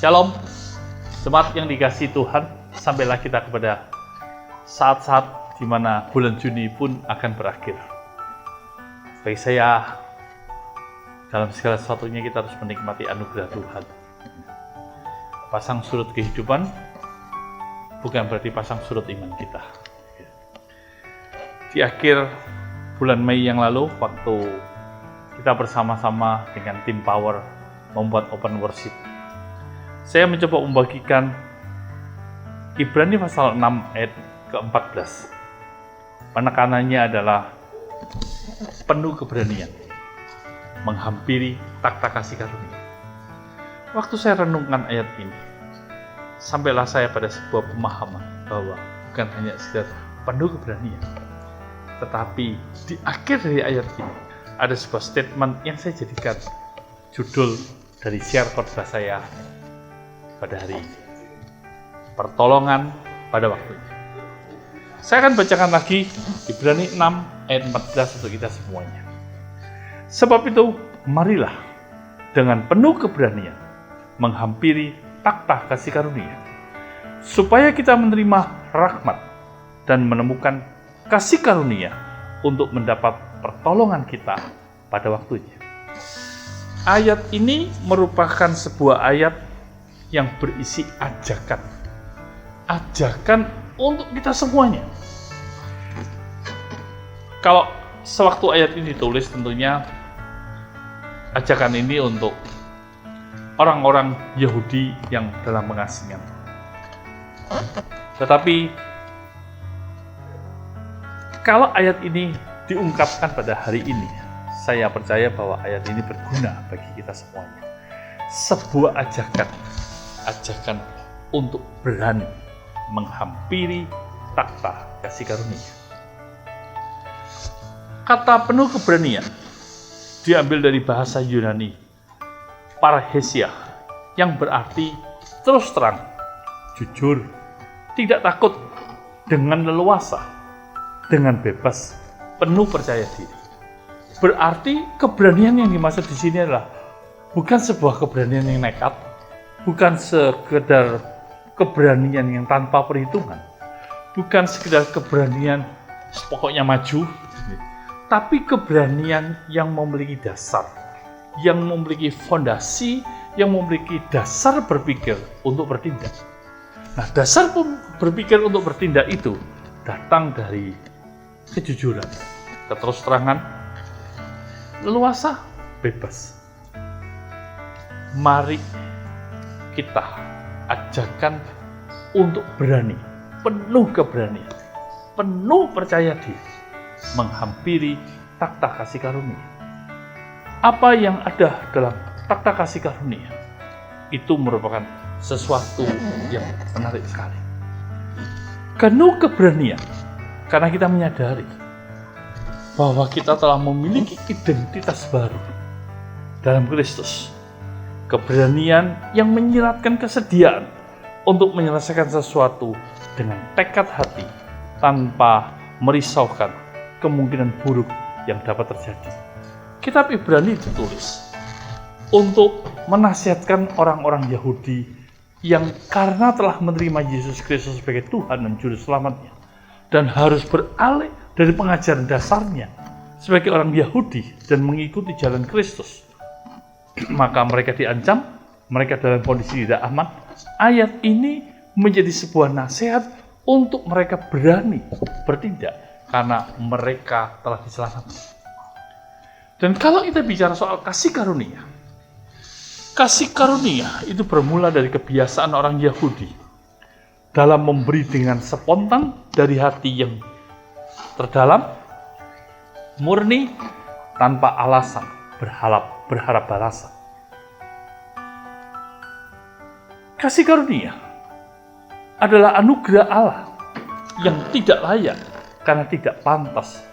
Shalom, jemaat yang dikasihi Tuhan, sampailah kita kepada saat-saat di mana bulan Juni pun akan berakhir. Bagi saya, dalam segala sesuatunya kita harus menikmati anugerah Tuhan. Pasang surut kehidupan bukan berarti pasang surut iman kita. Di akhir bulan Mei yang lalu, waktu kita bersama-sama dengan tim Power membuat open worship, saya mencoba membagikan Ibrani pasal 6 ayat ke-14. Penekanannya adalah penuh keberanian, menghampiri takhta kasih karunia. Waktu saya renungkan ayat ini, sampailah saya pada sebuah pemahaman bahwa bukan hanya sekedar penuh keberanian, tetapi di akhir dari ayat ini ada sebuah statement yang saya jadikan judul dari share khotbah saya pada hari ini. Pertolongan pada waktunya. Saya akan bacakan lagi Ibrani 6 ayat 14 untuk kita semuanya. Sebab itu, marilah dengan penuh keberanian menghampiri takhta kasih karunia, supaya kita menerima rahmat dan menemukan kasih karunia untuk mendapat pertolongan kita pada waktunya. Ayat ini merupakan sebuah ayat yang berisi ajakan. Ajakan untuk kita semuanya. Kalau sewaktu ayat ini ditulis, tentunya ajakan ini untuk orang-orang Yahudi yang dalam pengasingan. Tetapi kalau ayat ini diungkapkan pada hari ini, saya percaya bahwa ayat ini berguna bagi kita semuanya. Sebuah ajakan untuk berani menghampiri takhta kasih karunia. Kata penuh keberanian diambil dari bahasa Yunani parrhesia, yang berarti terus terang, jujur, tidak takut, dengan leluasa, dengan bebas, penuh percaya diri. Berarti keberanian yang dimaksud di sini adalah bukan sebuah keberanian yang nekat, bukan sekedar keberanian yang tanpa perhitungan, bukan sekedar keberanian pokoknya maju, tapi keberanian yang memiliki dasar, yang memiliki fondasi, yang memiliki dasar berpikir untuk bertindak. Nah, dasar berpikir untuk bertindak itu datang dari kejujuran, keterus-terangan, leluasa, bebas. Mari kita ajakan untuk berani, penuh keberanian, penuh percaya diri, menghampiri takhta kasih karunia. Apa yang ada dalam takhta kasih karunia itu merupakan sesuatu yang menarik sekali. Penuh keberanian karena kita menyadari bahwa kita telah memiliki identitas baru dalam Kristus. Keberanian yang menyiratkan kesediaan untuk menyelesaikan sesuatu dengan tekad hati tanpa merisaukan kemungkinan buruk yang dapat terjadi. Kitab Ibrani ditulis untuk menasihatkan orang-orang Yahudi yang karena telah menerima Yesus Kristus sebagai Tuhan dan Juru Selamatnya dan harus beralih dari pengajaran dasarnya sebagai orang Yahudi dan mengikuti jalan Kristus, maka mereka diancam, mereka dalam kondisi tidak aman. Ayat ini menjadi sebuah nasihat untuk mereka berani bertindak karena mereka telah diselamatkan. Dan kalau kita bicara soal kasih karunia itu bermula dari kebiasaan orang Yahudi dalam memberi dengan spontan dari hati yang terdalam, murni, tanpa alasan, berharap balasan. Kasih karunia adalah anugerah Allah yang tidak layak karena tidak pantas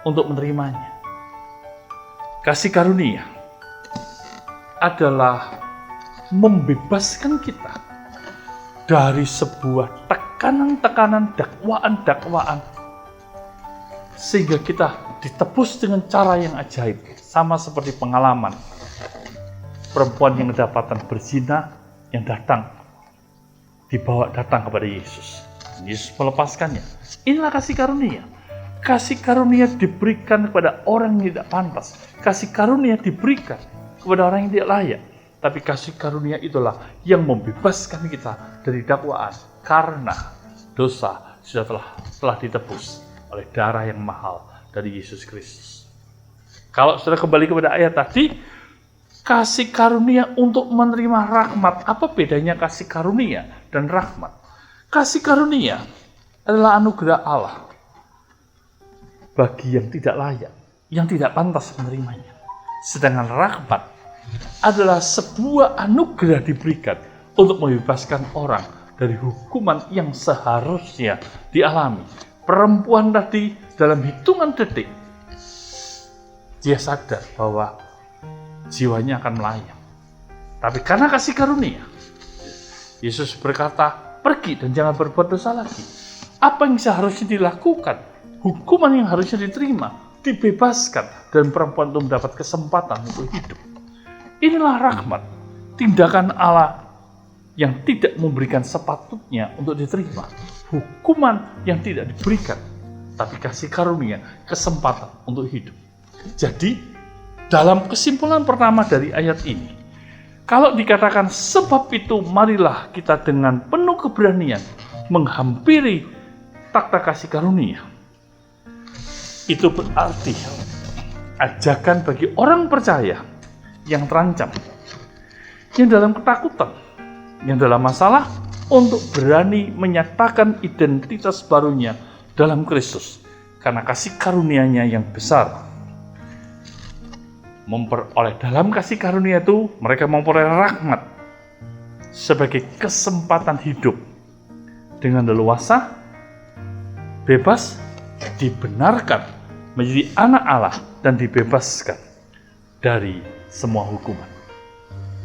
untuk menerimanya. Kasih karunia adalah membebaskan kita dari sebuah tekanan-tekanan, dakwaan-dakwaan, sehingga kita ditebus dengan cara yang ajaib, sama seperti pengalaman perempuan yang kedapatan berzina yang dibawa datang kepada Yesus. Yesus melepaskannya. Inilah kasih karunia. Kasih karunia diberikan kepada orang yang tidak pantas. Kasih karunia diberikan kepada orang yang tidak layak. Tapi kasih karunia itulah yang membebaskan kita dari dakwaan. Karena dosa telah ditebus oleh darah yang mahal dari Yesus Kristus. Kalau sudah kembali kepada ayat tadi, kasih karunia untuk menerima rahmat. Apa bedanya kasih karunia dan rahmat? Kasih karunia adalah anugerah Allah bagi yang tidak layak, yang tidak pantas menerimanya. Sedangkan rahmat adalah sebuah anugerah diberikan untuk membebaskan orang dari hukuman yang seharusnya dialami. Perempuan tadi dalam hitungan detik, dia sadar bahwa jiwanya akan melayang. Tapi karena kasih karunia, Yesus berkata, pergi dan jangan berbuat dosa lagi. Apa yang seharusnya dilakukan, hukuman yang harusnya diterima, dibebaskan, dan perempuan itu mendapat kesempatan untuk hidup. Inilah rahmat, tindakan Allah yang tidak memberikan sepatutnya untuk diterima. Hukuman yang tidak diberikan, tapi kasih karunia, kesempatan untuk hidup. Jadi, dalam kesimpulan pertama dari ayat ini, kalau dikatakan sebab itu marilah kita dengan penuh keberanian menghampiri takhta kasih karunia. Itu berarti ajakan bagi orang percaya yang terancam, yang dalam ketakutan, yang dalam masalah, untuk berani menyatakan identitas barunya dalam Kristus. Karena kasih karunia-Nya yang besar. Dalam kasih karunia itu, mereka memperoleh rahmat sebagai kesempatan hidup dengan leluasa, bebas, dibenarkan menjadi anak Allah dan dibebaskan dari semua hukuman.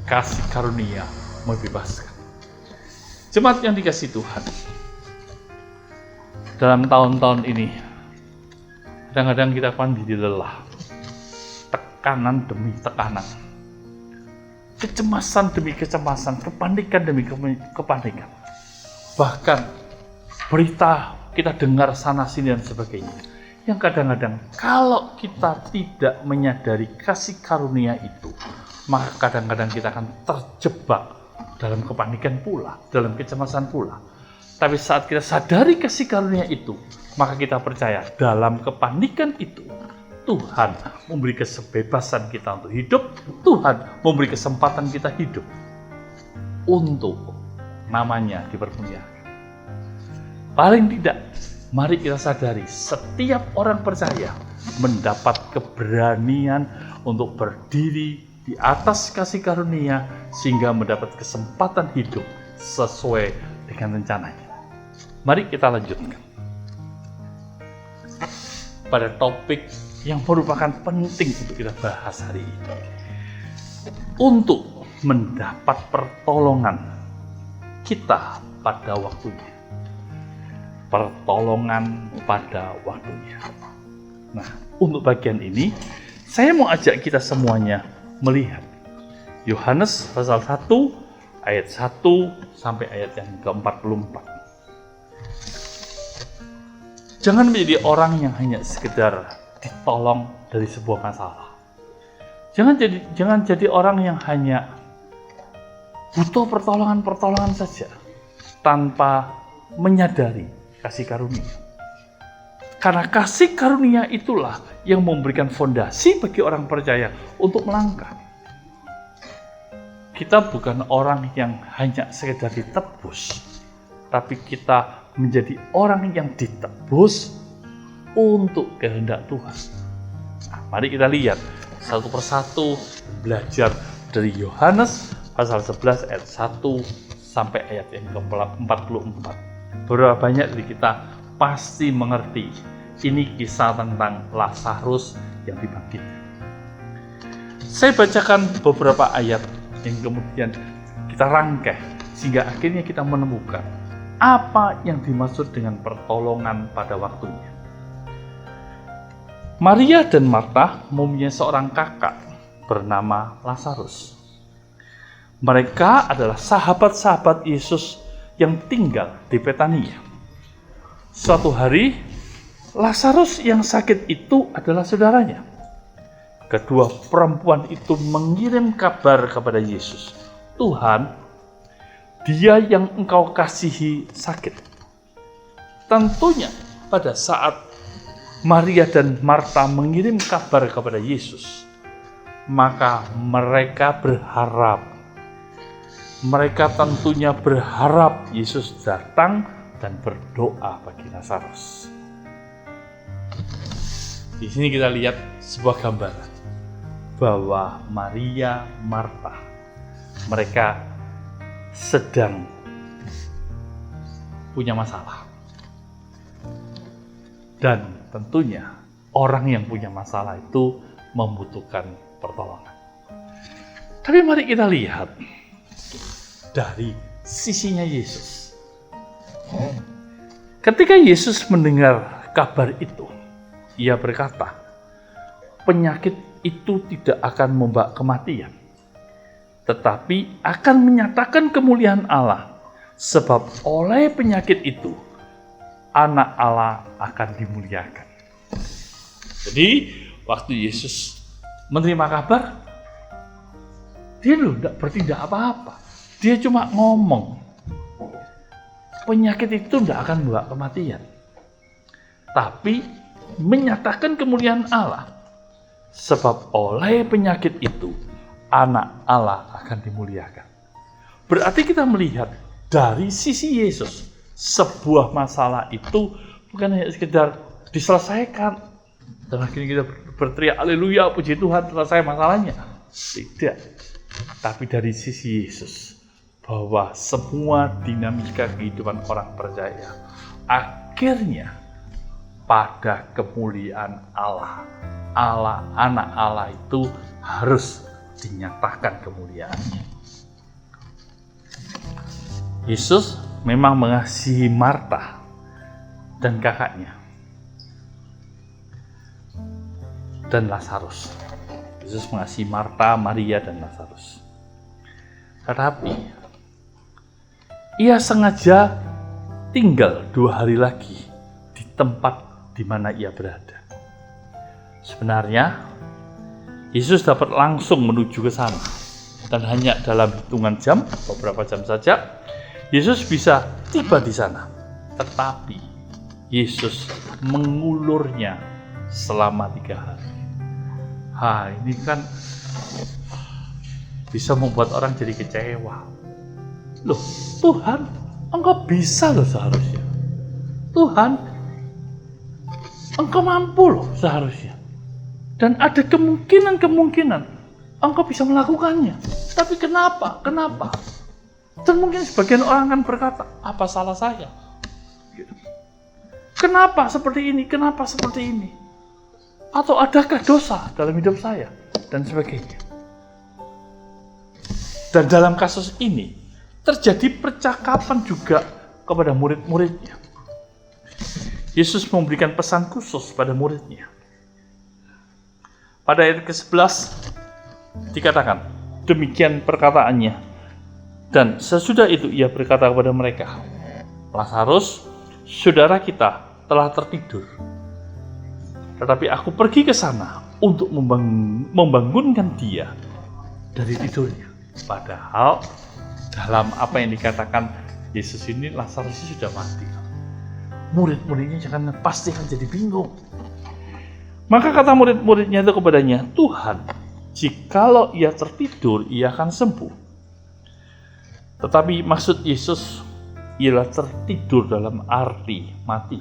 Kasih karunia membebaskan. Jemaat yang dikasihi Tuhan, dalam tahun-tahun ini, kadang-kadang kita akan jadi lelah. Tekanan demi tekanan, kecemasan demi kecemasan, kepanikan demi kepanikan. Bahkan berita kita dengar sana sini dan sebagainya, yang kadang-kadang kalau kita tidak menyadari kasih karunia itu, maka kadang-kadang kita akan terjebak dalam kepanikan pula, dalam kecemasan pula. Tapi saat kita sadari kasih karunia itu, maka kita percaya dalam kepanikan itu Tuhan memberi kebebasan kita untuk hidup. Tuhan memberi kesempatan kita hidup untuk namanya dipermuliakan. Paling tidak, mari kita sadari setiap orang percaya mendapat keberanian untuk berdiri di atas kasih karunia sehingga mendapat kesempatan hidup sesuai dengan rencananya. Mari kita lanjutkan pada topik yang merupakan penting untuk kita bahas hari ini. Untuk mendapat pertolongan kita pada waktunya. Pertolongan pada waktunya. Nah, untuk bagian ini, saya mau ajak kita semuanya melihat Yohanes pasal 1, ayat 1 sampai ayat yang ke-44. Jangan menjadi orang yang hanya sekedar ditolong dari sebuah masalah. Jangan jadi orang yang hanya butuh pertolongan saja tanpa menyadari kasih karunia. Karena kasih karunia itulah yang memberikan fondasi bagi orang percaya untuk melangkah. Kita bukan orang yang hanya sekedar ditebus, tapi kita menjadi orang yang ditebus untuk kehendak Tuhan. Nah, mari kita lihat satu persatu, belajar dari Yohanes pasal 11 ayat 1 sampai ayat yang ke-44. Berapa banyak dari kita pasti mengerti ini kisah tentang Lazarus yang dibangkitkan. Saya bacakan beberapa ayat yang kemudian kita rangkai sehingga akhirnya kita menemukan apa yang dimaksud dengan pertolongan pada waktunya. Maria dan Marta mempunyai seorang kakak bernama Lazarus. Mereka adalah sahabat-sahabat Yesus yang tinggal di Betania. Suatu hari, Lazarus yang sakit itu adalah saudaranya. Kedua perempuan itu mengirim kabar kepada Yesus, "Tuhan, dia yang engkau kasihi sakit." Tentunya pada saat Maria dan Marta mengirim kabar kepada Yesus, maka mereka tentunya berharap Yesus datang dan berdoa bagi Lazarus. Di sini kita lihat sebuah gambaran bahwa Maria, Marta, mereka sedang punya masalah. Dan tentunya orang yang punya masalah itu membutuhkan pertolongan. Tapi mari kita lihat dari sisinya Yesus. Ketika Yesus mendengar kabar itu, ia berkata, penyakit itu tidak akan membawa kematian, tetapi akan menyatakan kemuliaan Allah, sebab oleh penyakit itu, anak Allah akan dimuliakan. Jadi, waktu Yesus menerima kabar, dia tidak bertindak apa-apa. Dia cuma ngomong, penyakit itu tidak akan membawa kematian, tapi menyatakan kemuliaan Allah, sebab oleh penyakit itu anak Allah akan dimuliakan. Berarti kita melihat dari sisi Yesus, sebuah masalah itu bukan hanya sekedar diselesaikan dan akhirnya kita berteriak haleluya, puji Tuhan, selesai masalahnya. Tidak. Tapi dari sisi Yesus, bahwa semua dinamika kehidupan orang percaya akhirnya pada kemuliaan Allah. Anak Allah itu harus dinyatakan kemuliaannya. Yesus memang mengasihi Marta dan kakaknya dan Lazarus. Yesus mengasihi Marta, Maria, dan Lazarus. Tetapi ia sengaja tinggal 2 hari lagi di tempat di mana ia berada. Sebenarnya, Yesus dapat langsung menuju ke sana. Dan hanya dalam hitungan jam, beberapa jam saja, Yesus bisa tiba di sana. Tetapi, Yesus mengulurnya selama 3 hari. Ini kan bisa membuat orang jadi kecewa. Loh, Tuhan, engkau bisa loh seharusnya. Tuhan, engkau mampu loh seharusnya. Dan ada kemungkinan engkau bisa melakukannya. Tapi kenapa? Dan mungkin sebagian orang akan berkata, apa salah saya? Kenapa seperti ini? Kenapa seperti ini? Atau adakah dosa dalam hidup saya? Dan sebagainya. Dan dalam kasus ini, terjadi percakapan juga kepada murid-muridnya. Yesus memberikan pesan khusus pada muridnya. Pada ayat ke-11 dikatakan, demikian perkataannya. Dan sesudah itu ia berkata kepada mereka, Lazarus, saudara kita, telah tertidur. Tetapi aku pergi ke sana untuk membangunkan dia dari tidurnya. Padahal dalam apa yang dikatakan Yesus ini, Lazarus sudah mati. Murid-muridnya pasti akan jadi bingung. Maka kata murid-muridnya itu kepadanya, Tuhan, jikalau ia tertidur, ia akan sembuh. Tetapi maksud Yesus ialah tertidur dalam arti mati.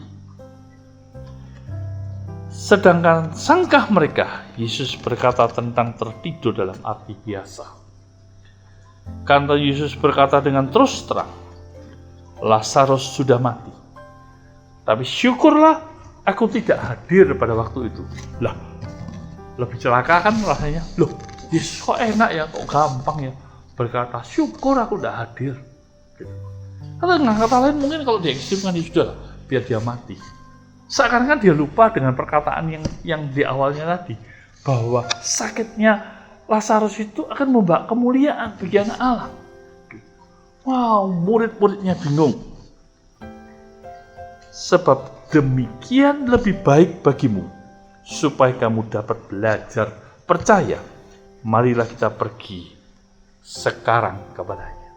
Sedangkan sangkah mereka, Yesus berkata tentang tertidur dalam arti biasa. Karena Yesus berkata dengan terus terang, Lazarus sudah mati. Tapi syukurlah aku tidak hadir pada waktu itu. Lah, lebih celaka kan rasanya. Loh, Yesus kok enak ya, kok gampang ya berkata syukur aku tidak hadir. Gitu. Atau dengan kata lain mungkin kalau diekstrimkan ya sudah, biar dia mati. Seakan-akan dia lupa dengan perkataan yang di awalnya tadi, bahwa sakitnya Lazarus itu akan membawa kemuliaan bagi anak Allah. Wow, murid-muridnya bingung. Sebab demikian lebih baik bagimu, supaya kamu dapat belajar percaya. Marilah kita pergi sekarang kepadanya.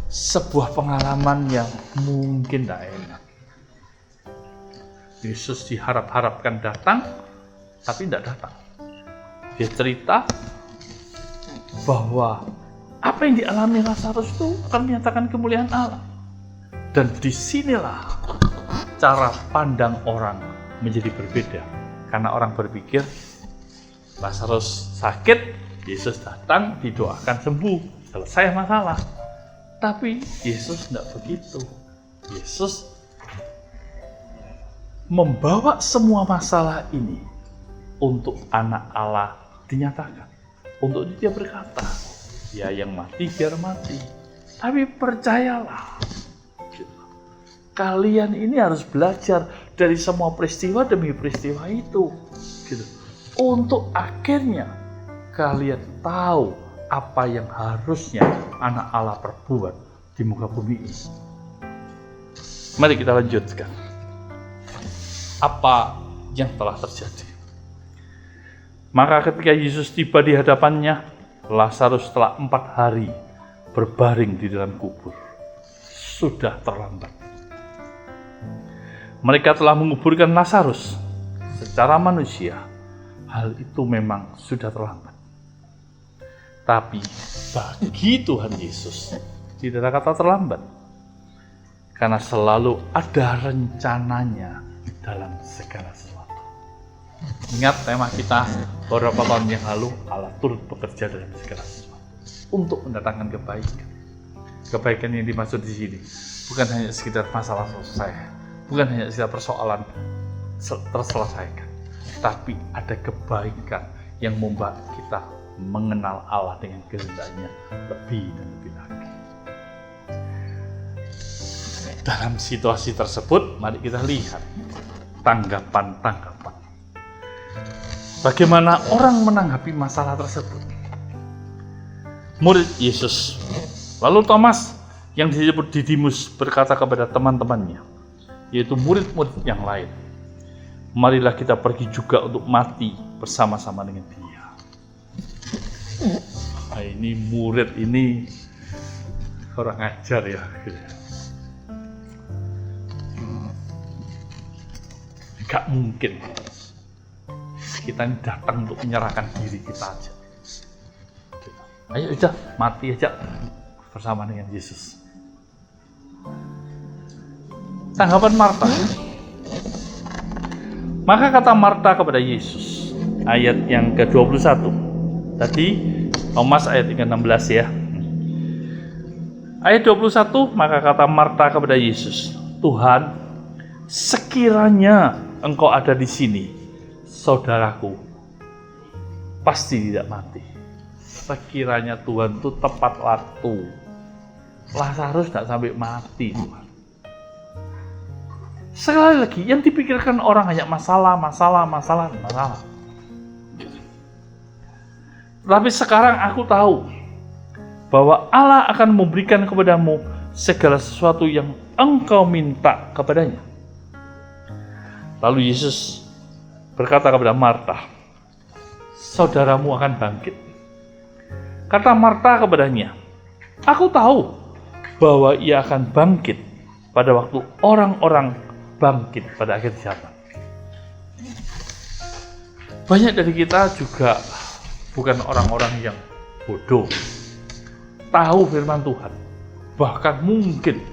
Sebuah pengalaman yang mungkin tidak enak. Yesus diharap-harapkan datang, tapi tidak datang. Dia cerita bahwa apa yang dialami Lazarus itu akan menyatakan kemuliaan Allah. Dan disinilah cara pandang orang menjadi berbeda. Karena orang berpikir Lazarus sakit, Yesus datang, didoakan sembuh, selesai masalah. Tapi Yesus tidak begitu. Yesus membawa semua masalah ini untuk anak Allah dinyatakan. Untuk dia berkata, ya yang mati biar mati. Tapi percayalah, kalian ini harus belajar dari semua peristiwa demi peristiwa itu. Gitu. Untuk akhirnya kalian tahu apa yang harusnya anak Allah perbuat di muka bumi ini. Mari kita lanjutkan. Apa yang telah terjadi? Maka ketika Yesus tiba di hadapannya, Lazarus telah 4 hari berbaring di dalam kubur. Sudah terlambat. Mereka telah menguburkan Lazarus. Secara manusia, hal itu memang sudah terlambat. Tapi bagi Tuhan Yesus, tidak ada kata terlambat. Karena selalu ada rencananya dalam segala sesuatu. Ingat tema kita beberapa tahun yang lalu, Allah turut bekerja dalam segala sesuatu untuk mendatangkan kebaikan. Kebaikan yang dimaksud di sini bukan hanya sekedar masalah selesai, bukan hanya sekedar persoalan terselesaikan, tapi ada kebaikan yang membuat kita mengenal Allah dengan kehendaknya lebih dan lebih lagi. Dalam situasi tersebut, mari kita lihat tanggapan-tanggapan. Bagaimana orang menanggapi masalah tersebut? Murid Yesus, lalu Thomas yang disebut Didimus berkata kepada teman-temannya, yaitu murid-murid yang lain, marilah kita pergi juga untuk mati bersama-sama dengan dia. Nah, ini murid ini orang ajar ya. Gak mungkin kita ini datang untuk menyerahkan diri kita aja. Ayo udah mati aja bersama dengan Yesus. Tanggapan Marta. Maka kata Marta kepada Yesus, ayat yang ke-21. Tadi Thomas ayat 16 ya. Ayat 21, maka kata Marta kepada Yesus, Tuhan, sekiranya Engkau ada di sini, saudaraku pasti tidak mati. Sekiranya Tuhan itu tepat waktu, Lazarus tidak sampai mati Tuhan. Sekali lagi, yang dipikirkan orang hanya masalah. Tapi sekarang aku tahu bahwa Allah akan memberikan kepadamu segala sesuatu yang engkau minta kepadanya. Lalu Yesus berkata kepada Marta, saudaramu akan bangkit. Kata Marta kepadanya, aku tahu bahwa ia akan bangkit pada waktu orang-orang bangkit pada akhir zaman. Banyak dari kita juga bukan orang-orang yang bodoh, tahu firman Tuhan. Bahkan mungkin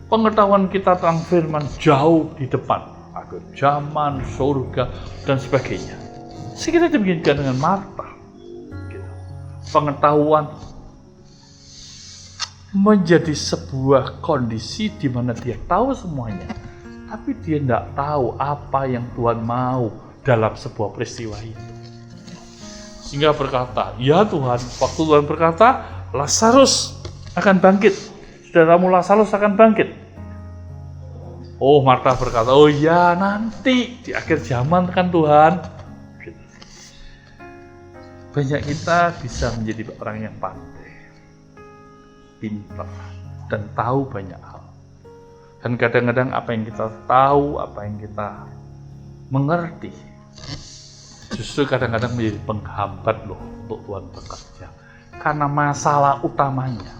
pengetahuan kita tentang firman jauh di depan, akhir zaman, surga, dan sebagainya. Sekiranya demikian dengan Marta. Pengetahuan menjadi sebuah kondisi di mana dia tahu semuanya, tapi dia tidak tahu apa yang Tuhan mau dalam sebuah peristiwa itu. Sehingga berkata, ya Tuhan, waktu Tuhan berkata, Lazarus akan bangkit. Saudaramu Lazarus akan bangkit. Oh, Marta berkata, oh ya nanti di akhir zaman kan Tuhan. Banyak kita bisa menjadi orang yang pandai, pintar, dan tahu banyak hal. Dan kadang-kadang apa yang kita tahu, apa yang kita mengerti, justru kadang-kadang menjadi penghambat loh untuk Tuhan bekerja. Karena masalah utamanya,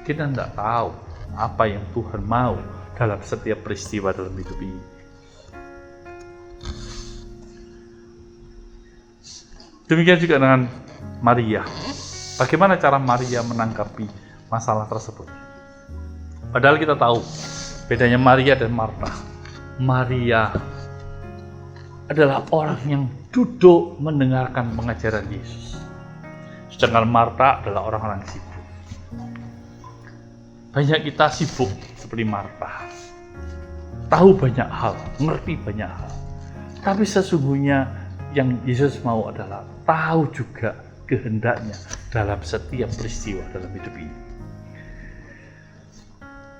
kita tidak tahu apa yang Tuhan mau dalam setiap peristiwa dalam hidup ini. Demikian juga dengan Maria. Bagaimana cara Maria menanggapi masalah tersebut? Padahal kita tahu bedanya Maria dan Marta. Maria adalah orang yang duduk mendengarkan pengajaran Yesus. Sedangkan Marta adalah orang-orang sibuk. Banyak kita sibuk seperti Marta. Tahu banyak hal, ngerti banyak hal. Tapi sesungguhnya yang Yesus mau adalah tahu juga kehendaknya dalam setiap peristiwa dalam hidup ini.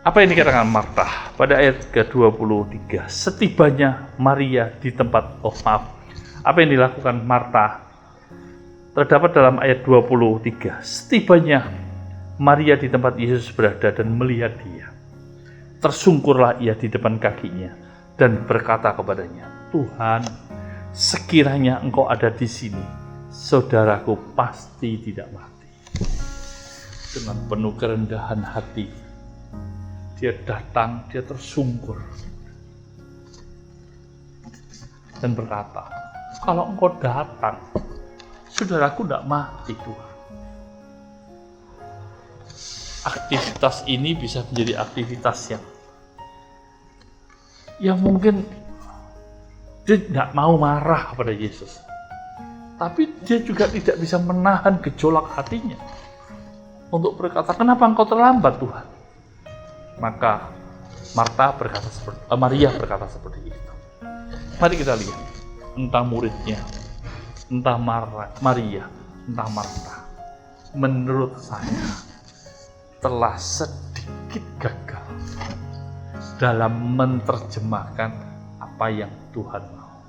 Apa yang dikatakan Marta pada ayat ke-23? Setibanya Maria di tempat, apa yang dilakukan Marta terdapat dalam ayat 23. Setibanya Maria di tempat Yesus berada dan melihat dia, tersungkurlah ia di depan kakinya dan berkata kepadanya, Tuhan, sekiranya engkau ada di sini, saudaraku pasti tidak mati. Dengan penuh kerendahan hati, dia datang, dia tersungkur dan berkata, kalau engkau datang, saudaraku tidak mati Tuhan. Aktivitas ini bisa menjadi aktivitas yang mungkin dia tidak mau marah kepada Yesus. Tapi dia juga tidak bisa menahan gejolak hatinya untuk berkata, kenapa engkau terlambat Tuhan? Maka Maria berkata seperti itu. Mari kita lihat, entah muridnya, entah Maria, entah Marta, menurut saya telah sedikit gagal dalam menerjemahkan apa yang Tuhan mau.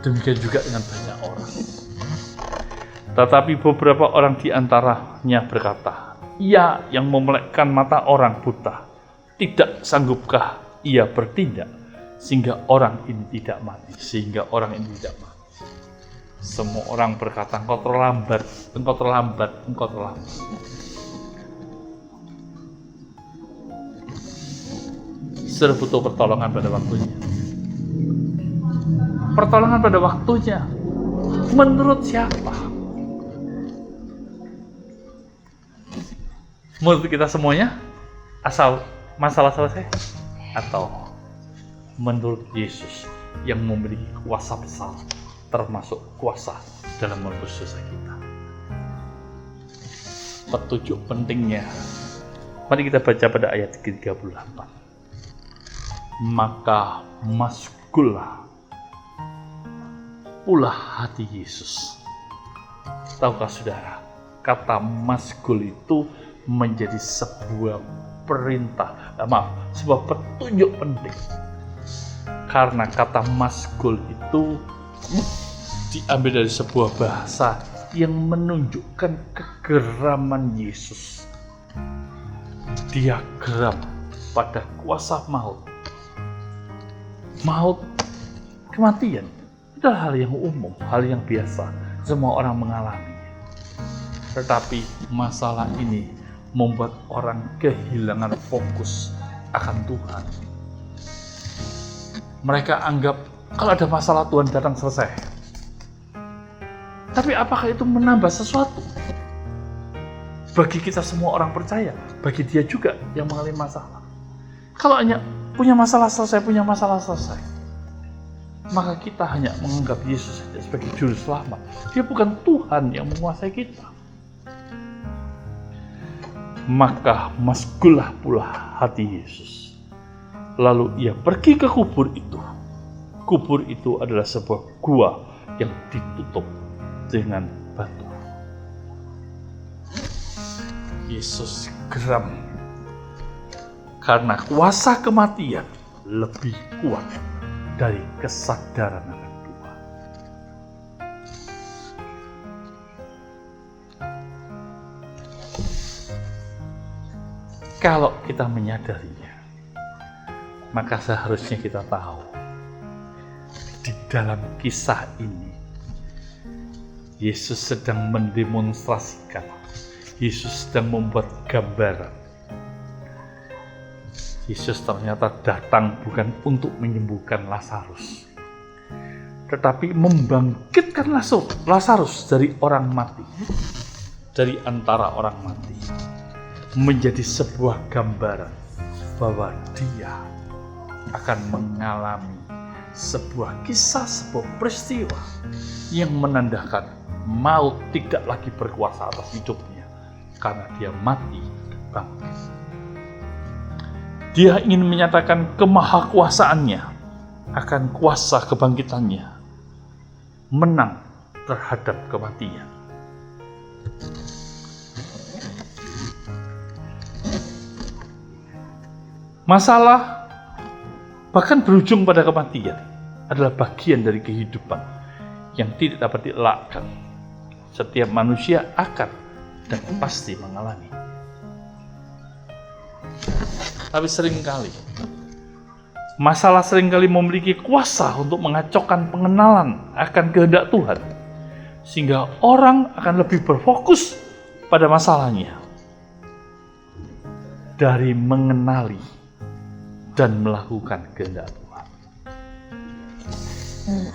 Demikian juga dengan banyak orang. Tetapi beberapa orang di antaranya berkata, ia yang memelekkan mata orang buta, tidak sanggupkah ia bertindak sehingga orang ini tidak mati? Semua orang berkata, engkau terlambat. Sudah butuh pertolongan pada waktunya. Pertolongan pada waktunya. Menurut siapa? Menurut kita semuanya? Asal masalah selesai? Atau menurut Yesus yang memiliki kuasa besar, termasuk kuasa dalam menebus dosa kita? Petunjuk pentingnya. Mari kita baca pada ayat 38. Maka maskullah pula hati Yesus. Tahukah saudara, kata maskul itu menjadi sebuah sebuah petunjuk penting. Karena kata maskul itu diambil dari sebuah bahasa yang menunjukkan kegeraman Yesus. Dia geram pada kuasa maut. Maut, kematian, itu hal yang umum, hal yang biasa, semua orang mengalami. Tetapi masalah ini membuat orang kehilangan fokus akan Tuhan. Mereka anggap kalau ada masalah Tuhan datang selesai. Tapi apakah itu menambah sesuatu? Bagi kita semua orang percaya, bagi dia juga yang mengalami masalah. Kalau hanya punya masalah selesai, maka kita hanya menganggap Yesus saja sebagai juru selamat. Dia bukan Tuhan yang menguasai kita. Maka maskullah pula hati Yesus. Lalu ia pergi ke kubur itu. Kubur itu adalah sebuah gua yang ditutup dengan batu. Yesus geram karena kuasa kematian lebih kuat dari kesadaran akan Tuhan. Kalau kita menyadarinya, maka seharusnya kita tahu di dalam kisah ini Yesus sedang mendemonstrasikan, Yesus sedang membuat gambaran. Yesus ternyata datang bukan untuk menyembuhkan Lazarus, tetapi membangkitkan Lazarus dari orang mati, dari antara orang mati, menjadi sebuah gambaran bahwa dia akan mengalami sebuah kisah, sebuah peristiwa yang menandakan maut tidak lagi berkuasa atas hidupnya karena dia mati dan bangkit. Dia ingin menyatakan kemahakuasaannya akan kuasa kebangkitannya, menang terhadap kematian. Masalah bahkan berujung pada kematian adalah bagian dari kehidupan yang tidak dapat dielakkan. Setiap manusia akan dan pasti mengalami. Tapi seringkali masalah seringkali memiliki kuasa untuk mengacaukan pengenalan akan kehendak Tuhan, sehingga orang akan lebih berfokus pada masalahnya dari mengenali dan melakukan kehendak Tuhan.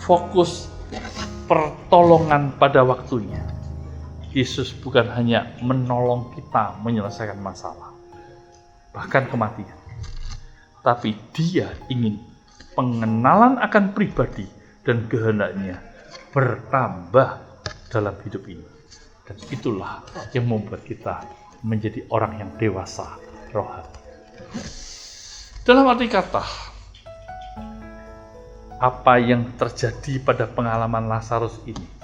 Fokus pertolongan pada waktunya. Yesus bukan hanya menolong kita menyelesaikan masalah, bahkan kematian, tapi dia ingin pengenalan akan pribadi dan kehendaknya bertambah dalam hidup ini. Dan itulah yang membuat kita menjadi orang yang dewasa rohani. Dalam arti kata, apa yang terjadi pada pengalaman Lazarus ini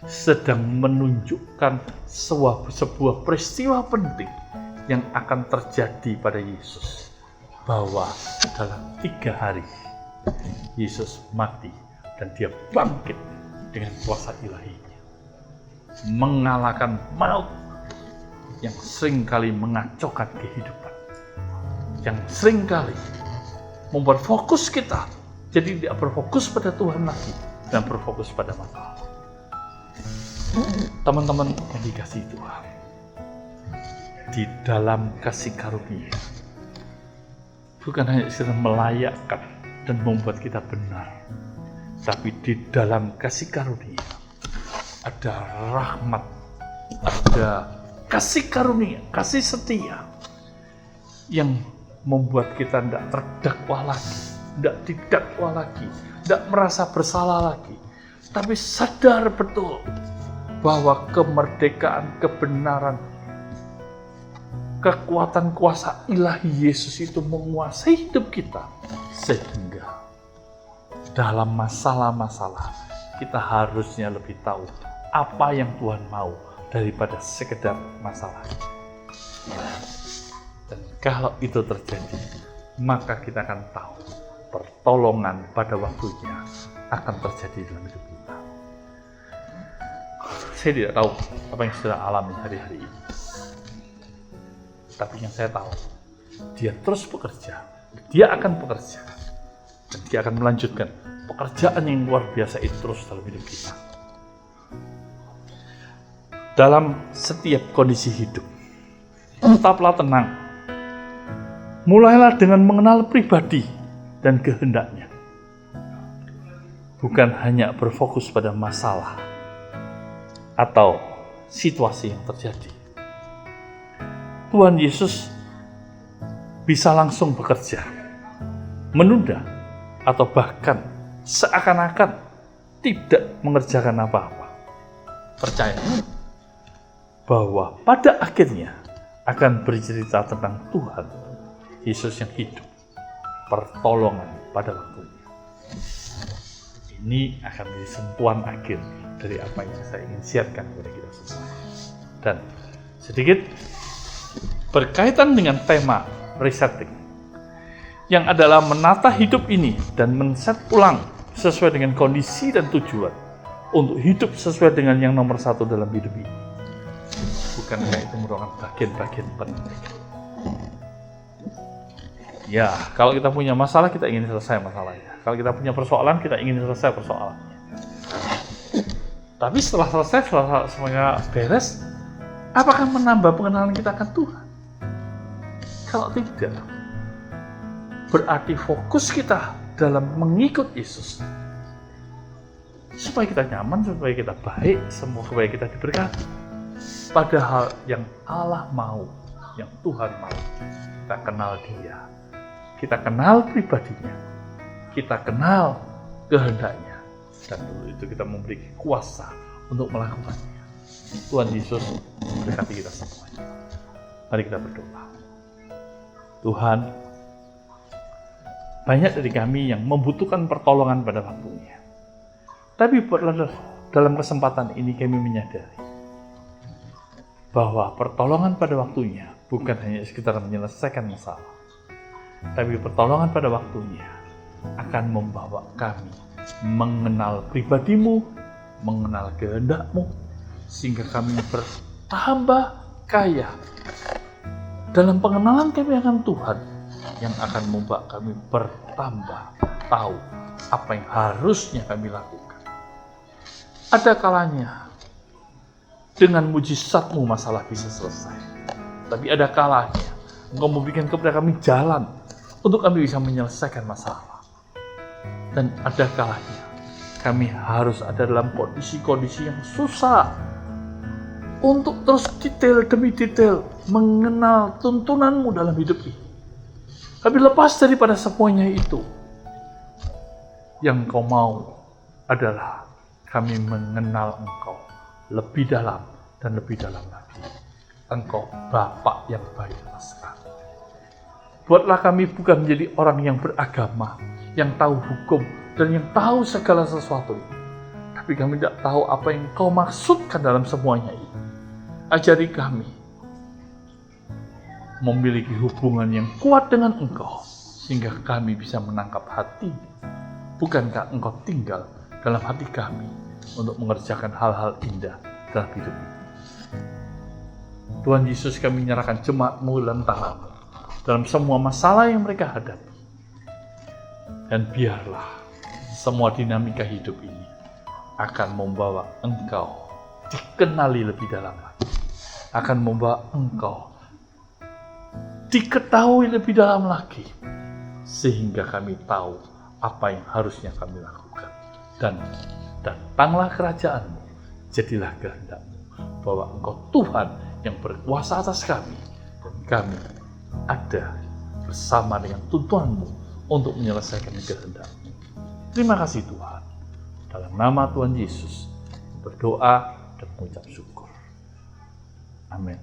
sedang menunjukkan sebuah peristiwa penting yang akan terjadi pada Yesus, bahwa dalam 3 hari Yesus mati dan dia bangkit dengan kuasa ilahinya, mengalahkan maut yang seringkali mengacaukan kehidupan, yang seringkali membuat fokus kita jadi tidak berfokus pada Tuhan lagi dan berfokus pada masalah. Teman-teman yang dikasihi Tuhan, di dalam kasih karunia bukan hanya istilah melayakkan dan membuat kita benar, tapi di dalam kasih karunia ada rahmat, ada kasih karunia, kasih setia yang membuat kita tidak terdakwa lagi, tidak didakwa lagi, tidak merasa bersalah lagi, tapi sadar betul bahwa kemerdekaan, kebenaran, kekuatan kuasa ilahi Yesus itu menguasai hidup kita, sehingga dalam masalah-masalah kita harusnya lebih tahu apa yang Tuhan mau daripada sekedar masalah. Dan kalau itu terjadi, maka kita akan tahu pertolongan pada waktunya akan terjadi dalam hidup kita. Saya tidak tahu apa yang sudah alami hari-hari ini, tapi yang saya tahu, dia terus bekerja, dia akan bekerja, dan dia akan melanjutkan pekerjaan yang luar biasa itu terus dalam hidup kita. Dalam setiap kondisi hidup, tetaplah tenang. Mulailah dengan mengenal pribadi dan kehendaknya. Bukan hanya berfokus pada masalah atau situasi yang terjadi. Tuhan Yesus bisa langsung bekerja, menunda, atau bahkan seakan-akan tidak mengerjakan apa-apa. Percaya bahwa pada akhirnya akan bercerita tentang Tuhan Yesus yang hidup, pertolongan pada waktunya. Ini akan menjadi sentuhan akhir dari apa yang saya ingin siapkan kepada kita semua. Dan sedikit berkaitan dengan tema resetting, yang adalah menata hidup ini dan men-set ulang sesuai dengan kondisi dan tujuan untuk hidup sesuai dengan yang nomor 1 dalam hidup ini. Bukankah itu merupakan bagian-bagian penting? Ya, kalau kita punya masalah, kita ingin selesai masalahnya. Kalau kita punya persoalan, kita ingin selesai persoalannya. Tapi setelah selesai, setelah semuanya beres, apakah menambah pengenalan kita akan Tuhan? Kalau tidak, berarti fokus kita dalam mengikut Yesus, supaya kita nyaman, supaya kita baik, supaya kita diberkati. Padahal yang Allah mau, yang Tuhan mau, kita kenal Dia, kita kenal pribadinya, kita kenal kehendaknya, dan dulu itu kita memiliki kuasa untuk melakukannya. Tuhan Yesus memberkati kita semuanya. Mari kita berdoa. Tuhan, banyak dari kami yang membutuhkan pertolongan pada waktunya. Tapi dalam kesempatan ini kami menyadari bahwa pertolongan pada waktunya bukan hanya sekedar menyelesaikan masalah, tapi pertolongan pada waktunya akan membawa kami mengenal pribadimu, mengenal kehendak-mu, sehingga kami bertambah kaya dalam pengenalan kami akan Tuhan, yang akan membuat kami bertambah tahu apa yang harusnya kami lakukan. Ada kalanya dengan mujizat-mu masalah bisa selesai, tapi ada kalanya Engkau memberikan kepada kami jalan untuk kami bisa menyelesaikan masalah. Dan ada kalanya kami harus ada dalam kondisi-kondisi yang susah untuk terus detail demi detail mengenal tuntunanmu dalam hidup ini. Tapi lepas daripada semuanya itu, yang Engkau mau adalah kami mengenal Engkau lebih dalam dan lebih dalam lagi. Engkau Bapa yang baik sekali. Buatlah kami bukan menjadi orang yang beragama, yang tahu hukum, dan yang tahu segala sesuatu. Tapi kami tidak tahu apa yang Engkau maksudkan dalam semuanya ini. Ajari kami memiliki hubungan yang kuat dengan Engkau, sehingga kami bisa menangkap hati. Bukankah Engkau tinggal dalam hati kami untuk mengerjakan hal-hal indah dalam hidup ini? Tuhan Yesus, kami menyerahkan jemaat-Mu dalam tangan-Mu dalam semua masalah yang mereka hadapi. Dan biarlah semua dinamika hidup ini akan membawa Engkau dikenali lebih dalam lagi, akan membawa Engkau diketahui lebih dalam lagi, sehingga kami tahu apa yang harusnya kami lakukan. Dan datanglah kerajaan-Mu, jadilah kehendak-Mu, bahwa Engkau Tuhan yang berkuasa atas kami, dan kami ada bersama dengan tuntunan-Mu untuk menyelesaikan kehendak-Mu. Terima kasih Tuhan. Dalam nama Tuhan Yesus berdoa dan mengucap syukur. Amin.